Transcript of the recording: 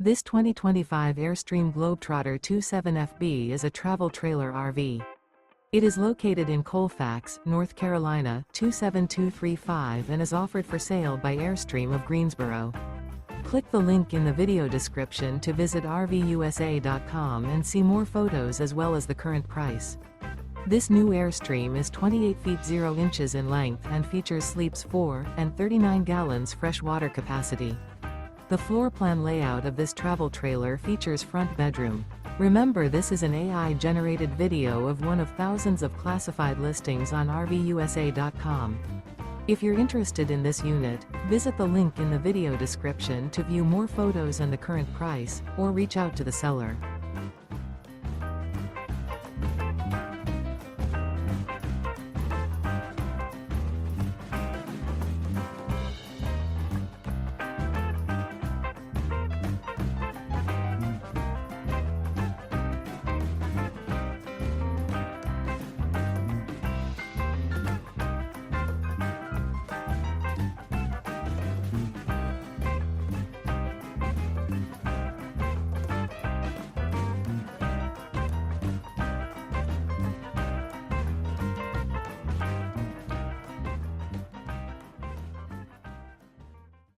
This 2025 Airstream Globetrotter 27FB is a travel trailer RV. It is located in Colfax, North Carolina, 27235 and is offered for sale by Airstream of Greensboro. Click the link in the video description to visit RVUSA.com and see more photos as well as the current price. This new Airstream is 28 feet 0 inches in length and features sleeps 4 and 39 gallons fresh water capacity. The floor plan layout of this travel trailer features front bedroom. Remember, this is an AI-generated video of one of thousands of classified listings on RVUSA.com. If you're interested in this unit, visit the link in the video description to view more photos and the current price, or reach out to the seller.